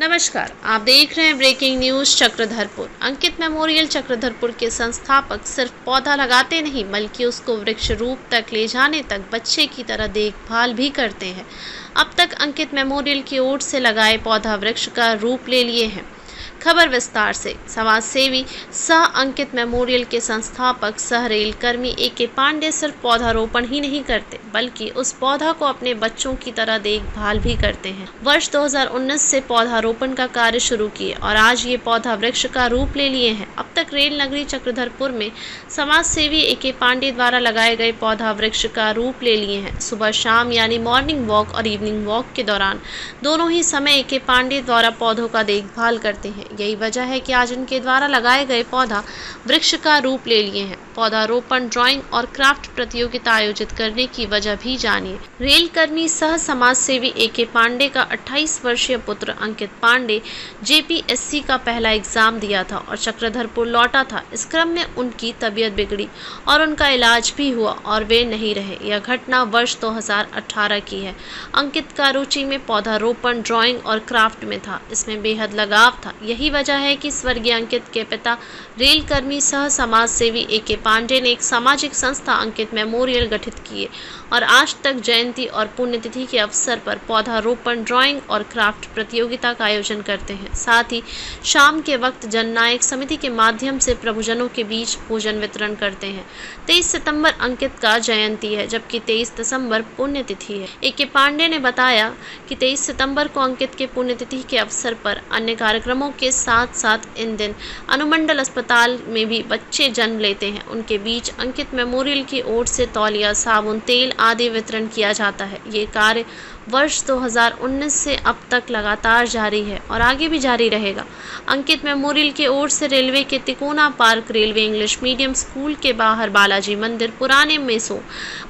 नमस्कार, आप देख रहे हैं ब्रेकिंग न्यूज चक्रधरपुर। अंकित मेमोरियल चक्रधरपुर के संस्थापक सिर्फ पौधा लगाते नहीं बल्कि उसको वृक्ष रूप तक ले जाने तक बच्चे की तरह देखभाल भी करते हैं। अब तक अंकित मेमोरियल की ओर से लगाए पौधा वृक्ष का रूप ले लिए हैं। खबर विस्तार से। समाज सेवी सह अंकित मेमोरियल के संस्थापक सह रेल कर्मी ए.के. पांडे सिर्फ पौधारोपण ही नहीं करते बल्कि उस पौधा को अपने बच्चों की तरह देखभाल भी करते हैं। वर्ष 2019 से पौधारोपण का कार्य शुरू किए और आज ये पौधा वृक्ष का रूप ले लिए हैं। अब तक रेल नगरी चक्रधरपुर में समाज सेवी ए.के. पांडे द्वारा लगाए गए पौधा वृक्ष का रूप ले लिए हैं। सुबह शाम यानी मॉर्निंग वॉक और इवनिंग वॉक के दौरान दोनों ही समय ए.के. पांडे द्वारा पौधों का देखभाल करते हैं। यही वजह है कि आज उनके द्वारा लगाए गए पौधा वृक्ष का रूप ले लिए हैं। पौधारोपण, ड्राइंग और क्राफ्ट प्रतियोगिता आयोजित करने की वजह भी जानिए। रेल कर्मी सह समाज सेवी ए.के. पांडे का 28 वर्षीय पुत्र अंकित पांडे जेपीएससी का पहला एग्जाम दिया था और चक्रधरपुर लौटा था। इस क्रम में उनकी तबीयत बिगड़ी और उनका इलाज भी हुआ और वे नहीं रहे। यह घटना वर्ष 2018 की है। अंकित का रुचि में पौधारोपण, ड्राइंग और क्राफ्ट में था। इसमें बेहद लगाव था। यही वजह है कि स्वर्गीय अंकित के पिता रेल कर्मी सह समाज सेवी ए.के. पांडे ने एक सामाजिक संस्था अंकित मेमोरियल गठित किए और आज तक जयंती और पुण्यतिथि के अवसर पर पौधारोपण, ड्राइंग और क्राफ्ट प्रतियोगिता का आयोजन करते हैं। साथ ही शाम के वक्त जननायक समिति के माध्यम से प्रभुजनों के बीच भोजन वितरण करते हैं। 23 सितंबर अंकित का जयंती है जबकि 23 दिसंबर पुण्यतिथि है। ए.के. पांडे ने बताया कि 23 सितंबर को अंकित के पुण्यतिथि के अवसर पर अन्य कार्यक्रमों के साथ साथ इन दिन अनुमंडल अस्पताल में भी बच्चे जन्म लेते हैं। उनके बीच अंकित मेमोरियल की ओर से तौलिया, साबुन, तेल आदि वितरण किया जाता है। ये कार्य वर्ष 2019 से अब तक लगातार जारी है और आगे भी जारी रहेगा। अंकित मेमोरियल की ओर से रेलवे के तिकोना park, railway English medium school के बाहर, बालाजी मंदिर, पुराने मेसो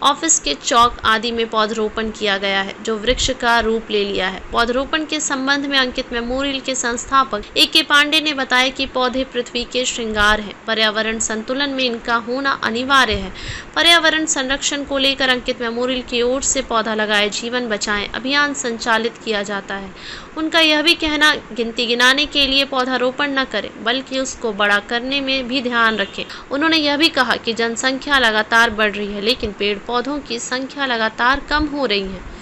ऑफिस के चौक आदि में पौधरोपण किया गया है जो वृक्ष का रूप ले लिया है। पौधरोपण के संबंध में अंकित मेमोरियल के संस्थापक ए.के. पांडे ने बताया कि पौधे पृथ्वी के श्रृंगार हैं। पर्यावरण संतुलन में इनका होना अनिवार्य है। पर्यावरण संरक्षण को लेकर अंकित मेमोरियल की ओर से पौधा लगाए जीवन बचाएं अभियान संचालित किया जाता है। उनका यह भी कहना, गिनती गिनाने के लिए पौधारोपण न करें बल्कि उसको बड़ा करने में भी ध्यान रखें। उन्होंने यह भी कहा कि जनसंख्या लगातार बढ़ रही है लेकिन पेड़ पौधों की संख्या लगातार कम हो रही है।